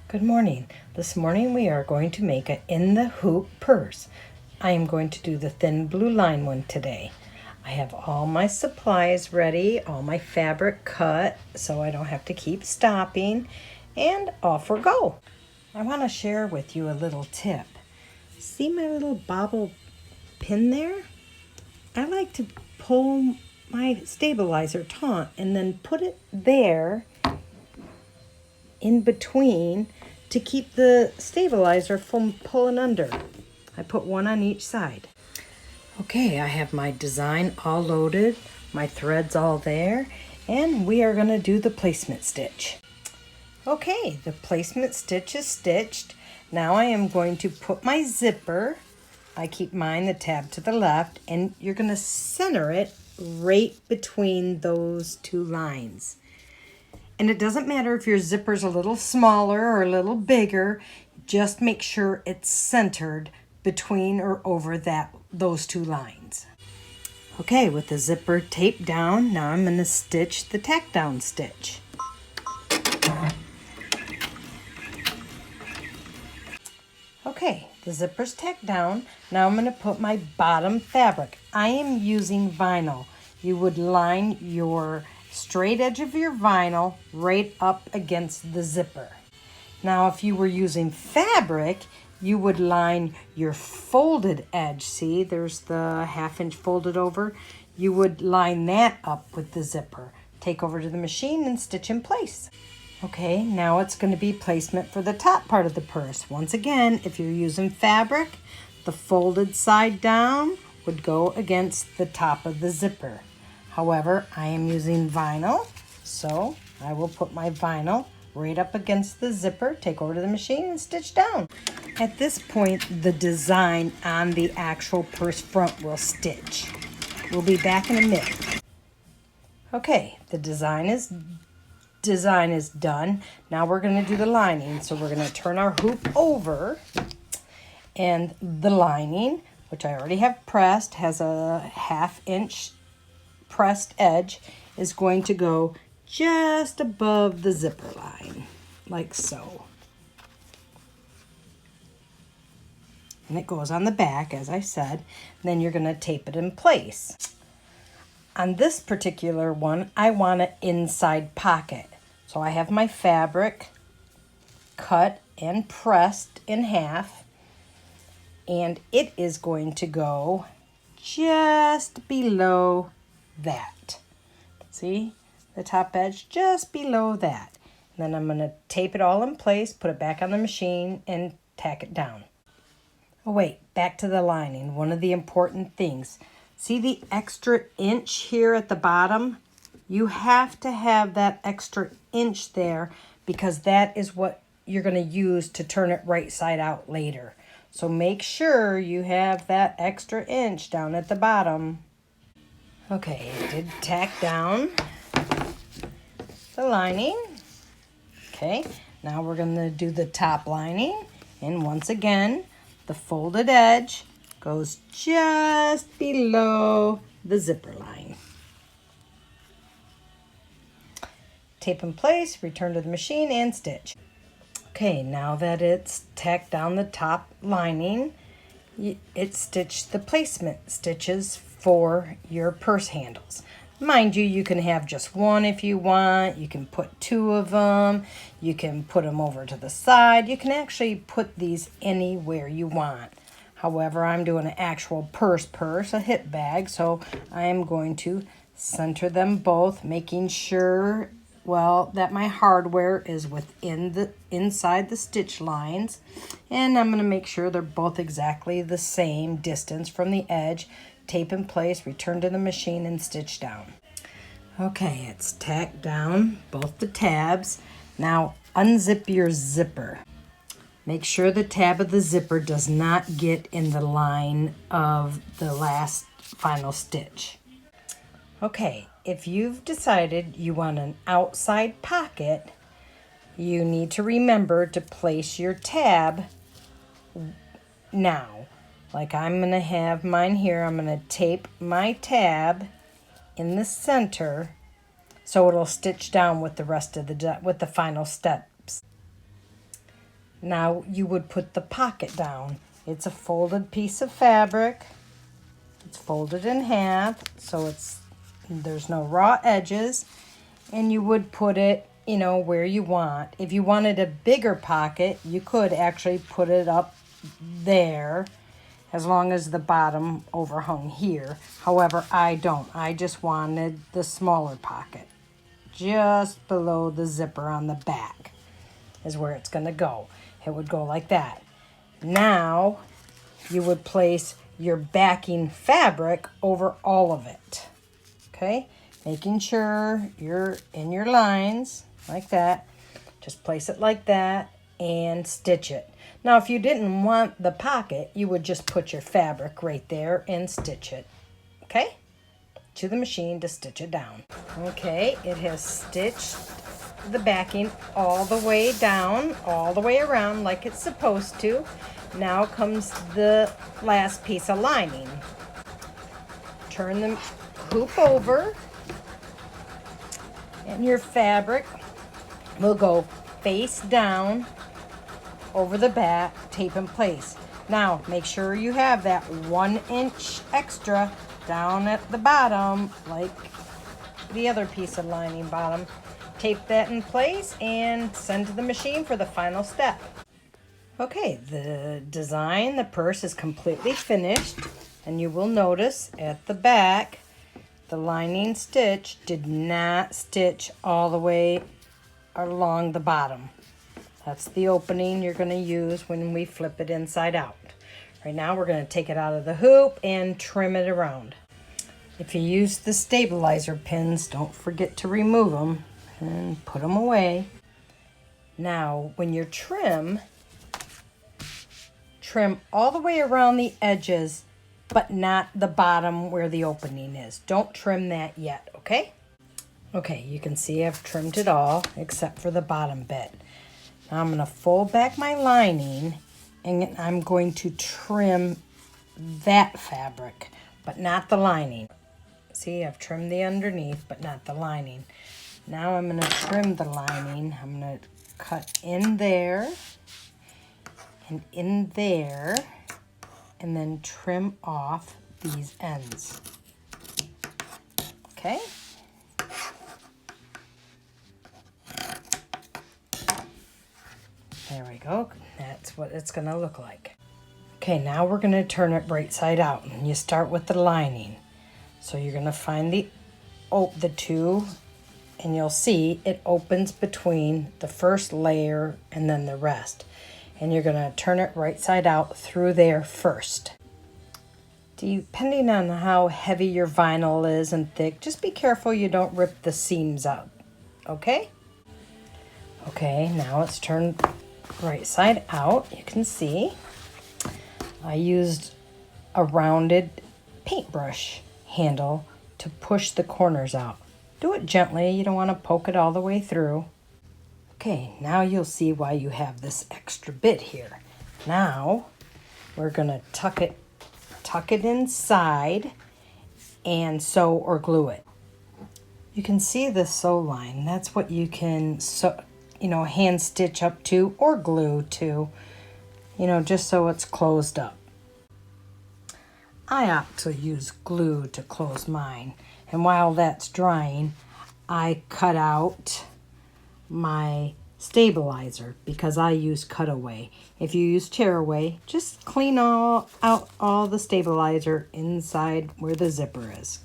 Good morning. This morning we are going to make a in the hoop purse. I am going to do the thin blue line one today. I have all my supplies ready, all my fabric cut so I don't have to keep stopping, and off we go. I want to share with you a little tip. See my little bobble pin there? I like to pull my stabilizer taut and then put it there in between to keep the stabilizer from pulling under. I put one on each side. Okay, I have my design all loaded, my threads all there, and we are going to do the placement stitch. Okay, the placement stitch is stitched. Now I am going to put my zipper, I keep mine the tab to the left, and you're going to center it right between those two lines. And it doesn't matter if your zipper's a little smaller or a little bigger, just make sure it's centered between or over those two lines. Okay, with the zipper taped down, now I'm going to stitch the tack down stitch. Okay, the zipper's tacked down. Now I'm going to put my bottom fabric. I am using vinyl. You would line your straight edge of your vinyl right up against the zipper. Now if you were using fabric, you would line your folded edge. See, there's the 1/2 inch folded over. You would line that up with the zipper. Take over to the machine and stitch in place. Okay, now it's going to be placement for the top part of the purse. Once again, if you're using fabric, the folded side down would go against the top of the zipper. However, I am using vinyl, so I will put my vinyl right up against the zipper, take over to the machine, and stitch down. At this point, the design on the actual purse front will stitch. We'll be back in a minute. Okay, the design is done. Now we're going to do the lining. So we're going to turn our hoop over, and the lining, which I already have pressed, has a 1/2 inch pressed edge, is going to go just above the zipper line, like so. And it goes on the back, as I said. Then you're going to tape it in place. On this particular one, I want an inside pocket. So I have my fabric cut and pressed in half, and it is going to go just below that. See the top edge just below that. And then I'm going to tape it all in place, put it back on the machine, and tack it down. Oh wait, back to the lining. One of the important things. See the extra inch here at the bottom? You have to have that extra inch there because that is what you're going to use to turn it right side out later. So make sure you have that extra inch down at the bottom. Okay, I did tack down the lining. Okay, now we're going to do the top lining. And once again, the folded edge goes just below the zipper line. Tape in place, return to the machine, and stitch. Okay, now that it's tacked down the top lining, it stitched the placement stitches for your purse handles. Mind you, you can have just one if you want. You can put 2 of them. You can put them over to the side. You can actually put these anywhere you want. However, I'm doing an actual purse, a hip bag, so I am going to center them both, making sure, well, that my hardware is inside the stitch lines, and I'm going to make sure they're both exactly the same distance from the edge. Tape in place, return to the machine, and stitch down. Okay, it's tacked down both the tabs. Now unzip your zipper. Make sure the tab of the zipper does not get in the line of the last final stitch. Okay, if you've decided you want an outside pocket, you need to remember to place your tab now. Like I'm going to have mine here, I'm going to tape my tab in the center so it'll stitch down with the rest of the final steps. Now you would put the pocket down. It's a folded piece of fabric. It's folded in half, so there's no raw edges, and you would put it, where you want. If you wanted a bigger pocket, you could actually put it up there, as long as the bottom overhung here. However, I don't. I just wanted the smaller pocket. Just below the zipper on the back is where it's going to go. It would go like that. Now, you would place your backing fabric over all of it. Okay? Making sure you're in your lines like that. Just place it like that and stitch it. Now, if you didn't want the pocket, you would just put your fabric right there and stitch it. Okay? To the machine to stitch it down. Okay, it has stitched the backing all the way down, all the way around like it's supposed to. Now comes the last piece of lining. Turn the hoop over, and your fabric will go face down over the back, tape in place. Now, make sure you have that 1 inch extra down at the bottom, like the other piece of lining bottom. Tape that in place and send to the machine for the final step. Okay, the design, the purse is completely finished, and you will notice at the back, the lining stitch did not stitch all the way along the bottom. That's the opening you're going to use when we flip it inside out. Right now we're going to take it out of the hoop and trim it around. If you use the stabilizer pins, don't forget to remove them and put them away. Now, when you trim all the way around the edges, but not the bottom where the opening is. Don't trim that yet, okay? Okay, you can see I've trimmed it all except for the bottom bit. Now I'm going to fold back my lining, and I'm going to trim that fabric, but not the lining. See, I've trimmed the underneath, but not the lining. Now I'm going to trim the lining. I'm going to cut in there and in there, and then trim off these ends. Okay? There we go. That's what it's going to look like. Okay, now we're going to turn it right side out. And you start with the lining. So you're going to find the two, and you'll see it opens between the first layer and then the rest. And you're going to turn it right side out through there first. Depending on how heavy your vinyl is and thick, just be careful you don't rip the seams out. Okay? Okay, now it's turned right side out. You can see I used a rounded paintbrush handle to push the corners out. Do it gently. You don't want to poke it all the way through. Okay, now you'll see why you have this extra bit here. Now we're going to tuck it inside and sew or glue it. You can see the sew line. That's what you can sew, hand stitch up to or glue to, just so it's closed up. I opt to use glue to close mine. And while that's drying, I cut out my stabilizer because I use cutaway. If you use tearaway, just clean out all the stabilizer inside where the zipper is.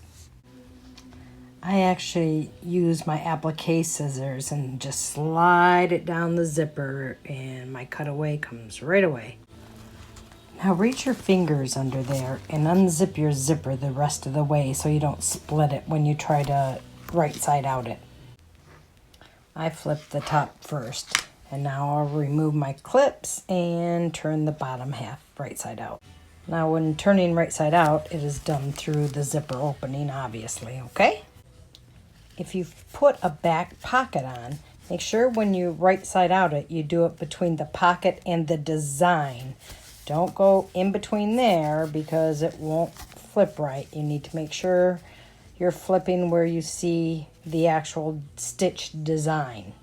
I actually use my applique scissors and just slide it down the zipper, and my cutaway comes right away. Now reach your fingers under there and unzip your zipper the rest of the way so you don't split it when you try to right side out it. I flipped the top first, and now I'll remove my clips and turn the bottom half right side out. Now when turning right side out, it is done through the zipper opening, obviously, okay? If you've put a back pocket on, make sure when you right side out it, you do it between the pocket and the design. Don't go in between there because it won't flip right. You need to make sure you're flipping where you see the actual stitch design.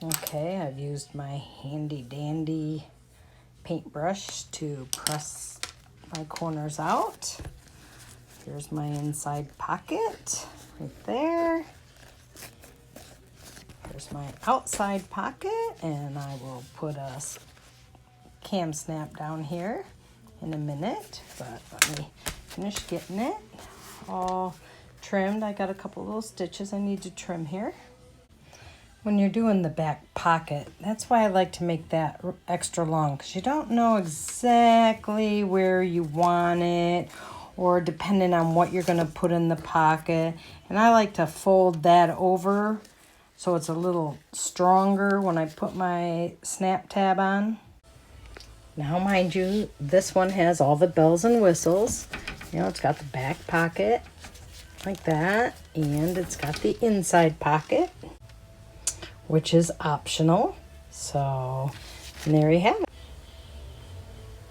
Okay, I've used my handy dandy paintbrush to press my corners out. Here's my inside pocket right there. Here's my outside pocket, and I will put a cam snap down here in a minute, but let me finish getting it all trimmed. I got a couple little stitches I need to trim here. When you're doing the back pocket, that's why I like to make that extra long, because you don't know exactly where you want it, or depending on what you're going to put in the pocket. And I like to fold that over so it's a little stronger when I put my snap tab on. Now, mind you, this one has all the bells and whistles. You know, it's got the back pocket like that, and it's got the inside pocket, which is optional. So, and there you have it.